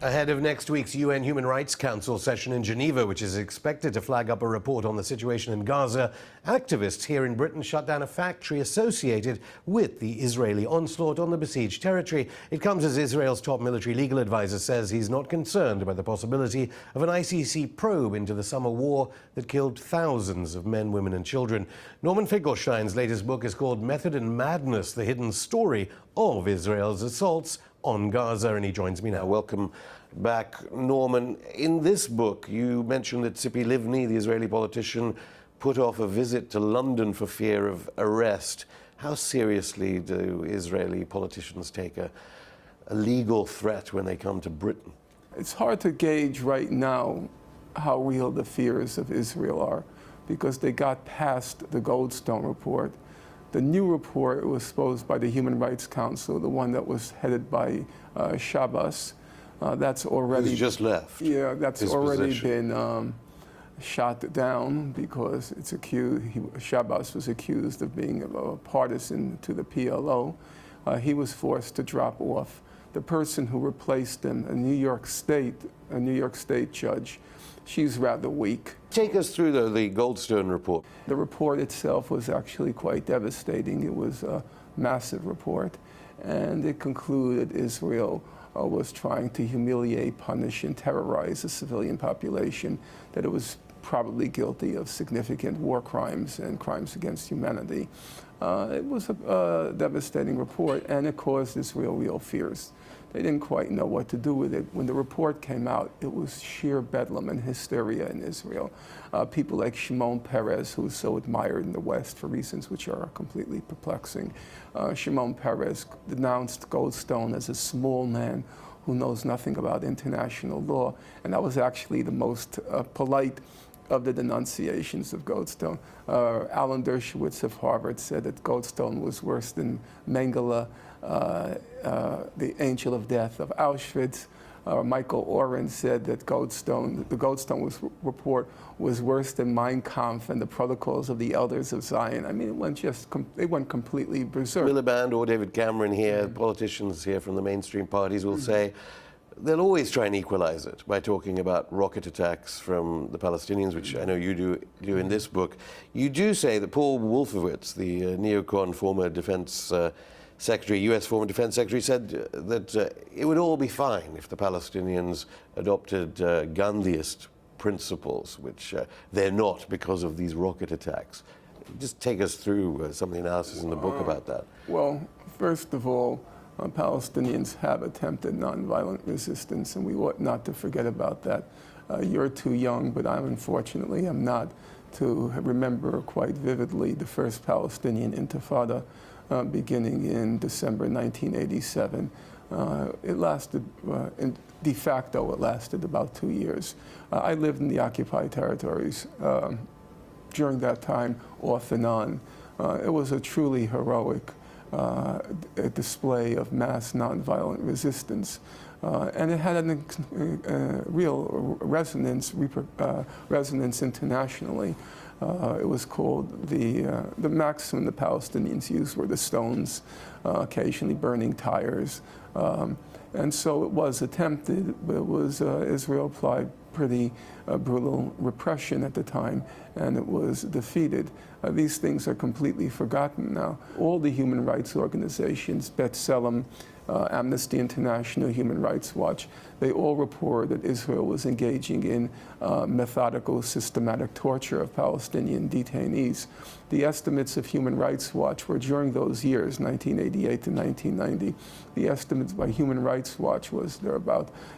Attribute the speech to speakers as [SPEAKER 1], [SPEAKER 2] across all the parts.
[SPEAKER 1] Ahead of next week's UN Human Rights Council session in Geneva, which is expected to flag up a report on the situation in Gaza, activists here in Britain shut down a factory associated with the Israeli onslaught on the besieged territory. It comes as Israel's top military legal advisor says he's not concerned about the possibility of an ICC probe into the summer war that killed thousands of men, women and children. Norman Finkelstein's latest book is called Method and Madness, the hidden story of Israel's assaults on Gaza, and he joins me now. Welcome back, Norman. In this book, you mentioned that Tzipi Livni, the Israeli politician, put off a visit to London for fear of arrest. How seriously do Israeli politicians take a legal threat when they come to Britain?
[SPEAKER 2] It's hard to gauge right now how real the fears of Israel are, because they got past the Goldstone report. The new report was supposed by the Human Rights Council, the one that was headed by Shabbos. That's already...
[SPEAKER 1] He's just left.
[SPEAKER 2] Yeah, that's already been shot down because it's accused, Shabbos was accused of being a partisan to the PLO. He was forced to drop off. The person who replaced him, a New York State judge, she's rather weak.
[SPEAKER 1] Take us through the Goldstone report.
[SPEAKER 2] The report itself was actually quite devastating. It was a massive report, and it concluded Israel was trying to humiliate, punish, and terrorize the civilian population, that it was probably guilty of significant war crimes and crimes against humanity. It was a devastating report, and it caused Israel real fears. They didn't quite know what to do with it. When the report came out, it was sheer bedlam and hysteria in Israel. People like Shimon Peres, who is so admired in the West for reasons which are completely perplexing. Shimon Peres denounced Goldstone as a small man who knows nothing about international law, and that was actually the most polite of the denunciations of Goldstone. Alan Dershowitz of Harvard said that Goldstone was worse than Mengele, the angel of death of Auschwitz. Michael Oren said that the Goldstone report was worse than Mein Kampf and the Protocols of the Elders of Zion. I mean, it went completely berserk.
[SPEAKER 1] Miliband or David Cameron here, politicians here from the mainstream parties will say they'll always try and equalize it by talking about rocket attacks from the Palestinians, which I know you do in this book. You do say that Paul Wolfowitz, the neocon former defense secretary, U.S. former defense secretary, said that it would all be fine if the Palestinians adopted Gandhiist principles, which they're not because of these rocket attacks. Just take us through some of the analysis in the book about that.
[SPEAKER 2] Well, first of all, Palestinians have attempted nonviolent resistance, and we ought not to forget about that. You're too young, but I unfortunately am not, to remember quite vividly the first Palestinian Intifada beginning in December 1987. It lasted, de facto, it lasted about 2 years. I lived in the occupied territories during that time, off and on. It was a truly heroic a display of mass nonviolent resistance, and it had a real resonance internationally. It was called the maxim the Palestinians used were the stones, occasionally burning tires, and so it was attempted, but it was Israel applied pretty brutal repression at the time, and it was defeated. These things are completely forgotten now. All the human rights organizations, B'Tselem, Amnesty International, Human Rights Watch, they all report that Israel was engaging in methodical, systematic torture of Palestinian detainees. The estimates of Human Rights Watch were during those years, 1988 to 1990, the estimates by Human Rights Watch was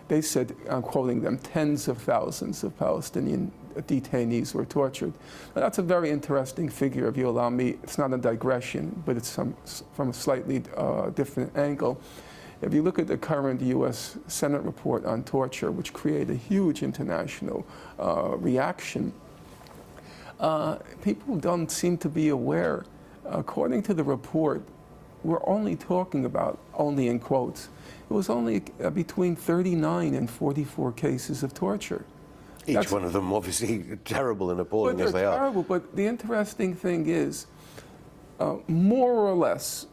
[SPEAKER 2] they said, I'm quoting them, tens of thousands of Palestinian detainees were tortured. Now, that's a very interesting figure, if you allow me. It's not a digression, but it's from a slightly different angle. If you look at the current U.S. Senate report on torture, which created a huge international reaction, people don't seem to be aware. According to the report, we're only talking about, only in quotes, it was only between 39 and 44 cases of torture.
[SPEAKER 1] Each one of them obviously terrible and appalling as they are.
[SPEAKER 2] Terrible, but the interesting thing is, more or less,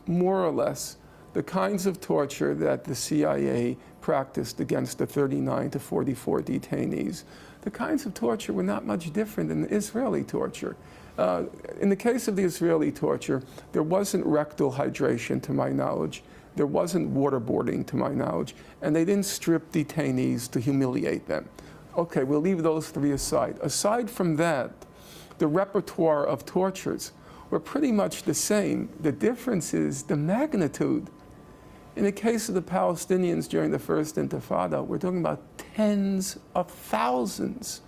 [SPEAKER 2] the kinds of torture that the CIA practiced against the 39 to 44 detainees, the kinds of torture were not much different than the Israeli torture. In the case of the Israeli torture, there wasn't rectal hydration, to my knowledge. There wasn't waterboarding, to my knowledge. And they didn't strip detainees to humiliate them. Okay, we'll leave those three aside. Aside from that, the repertoire of tortures were pretty much the same. The difference is the magnitude. In the case of the Palestinians during the First Intifada, we're talking about tens of thousands.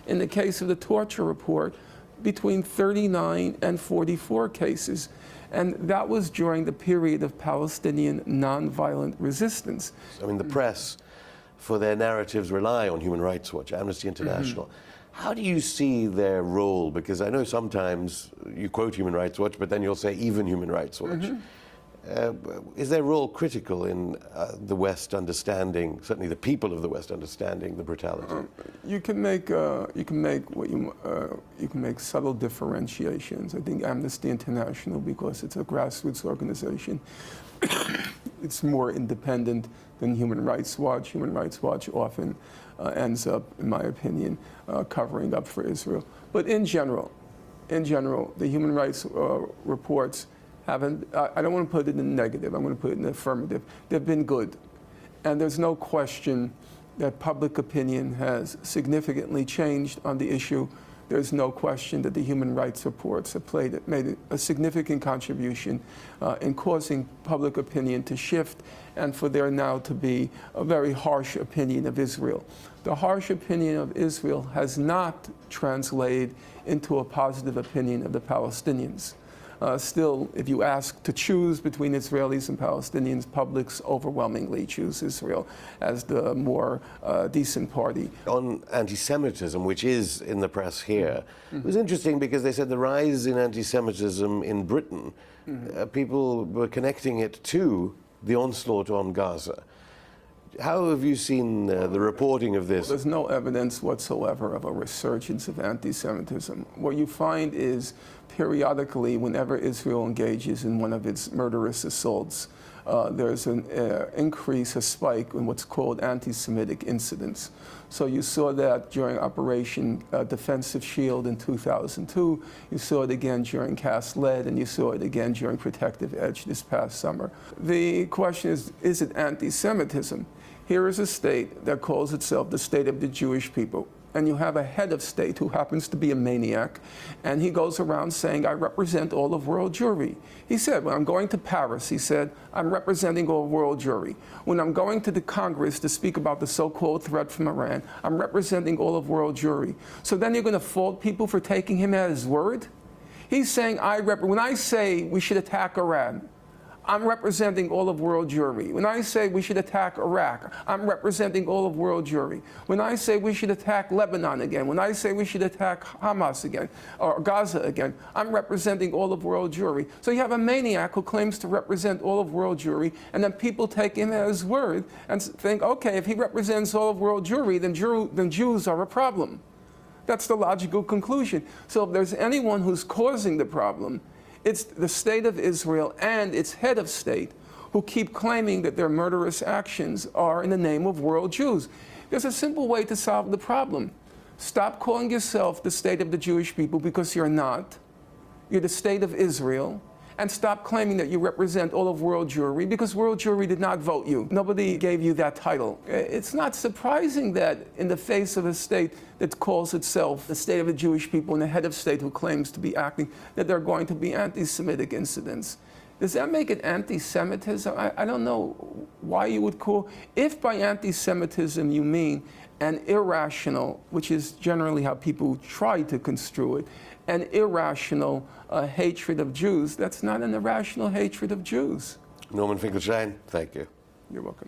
[SPEAKER 2] In the case of the torture report, between 39 and 44 cases. And that was during the period of Palestinian nonviolent resistance.
[SPEAKER 1] I mean, the press, for their narratives, rely on Human Rights Watch, Amnesty International. How do you see their role? Because I know sometimes you quote Human Rights Watch, but then you'll say even Human Rights Watch. Is their role critical in the West understanding, certainly the people of the West understanding the brutality?
[SPEAKER 2] You can make subtle differentiations. I think Amnesty International, because it's a grassroots organization, it's more independent than Human Rights Watch. Human Rights Watch often ends up, in my opinion, covering up for Israel. But in general, the human rights reports haven't, I don't want to put it in negative, I'm going to put it in affirmative. They've been good. And there's no question that public opinion has significantly changed on the issue. There's no question that the human rights reports have made a significant contribution in causing public opinion to shift and for there now to be a very harsh opinion of Israel. The harsh opinion of Israel has not translated into a positive opinion of the Palestinians. Still, if you ask to choose between Israelis and Palestinians, publics overwhelmingly choose Israel as the more decent party.
[SPEAKER 1] On anti-Semitism, which is in the press here, it was interesting because they said the rise in anti-Semitism in Britain, people were connecting it to the onslaught on Gaza. How have you seen the reporting of this?
[SPEAKER 2] There's no evidence whatsoever of a resurgence of anti-Semitism. What you find is periodically, whenever Israel engages in one of its murderous assaults, there's an increase, a spike in what's called anti-Semitic incidents. So you saw that during Operation Defensive Shield in 2002, you saw it again during Cast Lead, and you saw it again during Protective Edge this past summer. The question is it anti-Semitism? Here is a state that calls itself the state of the Jewish people. And you have a head of state who happens to be a maniac, and he goes around saying, I represent all of world Jewry. He said, when I'm going to Paris, he said, I'm representing all of world Jewry. When I'm going to the Congress to speak about the so-called threat from Iran, I'm representing all of world Jewry. So then you're going to fault people for taking him at his word? He's saying, when I say we should attack Iran, I'm representing all of world Jewry. When I say we should attack Iraq, I'm representing all of world Jewry. When I say we should attack Lebanon again, when I say we should attack Hamas again, or Gaza again, I'm representing all of world Jewry. So you have a maniac who claims to represent all of world Jewry, and then people take him at his word and think, okay, if he represents all of world Jewry, then Jews are a problem. That's the logical conclusion. So if there's anyone who's causing the problem, it's the state of Israel and its head of state who keep claiming that their murderous actions are in the name of world Jews. There's a simple way to solve the problem. Stop calling yourself the state of the Jewish people, because you're not. You're the state of Israel. And stop claiming that you represent all of world Jewry, because world Jewry did not vote you. Nobody gave you that title. It's not surprising that in the face of a state that calls itself the state of the Jewish people and a head of state who claims to be acting, that there are going to be anti-Semitic incidents. Does that make it anti-Semitism? I don't know why you would call, if by anti-Semitism you mean an irrational, which is generally how people try to construe it, an irrational hatred of Jews. That's not an irrational hatred of Jews.
[SPEAKER 1] Norman Finkelstein, thank you.
[SPEAKER 2] You're welcome.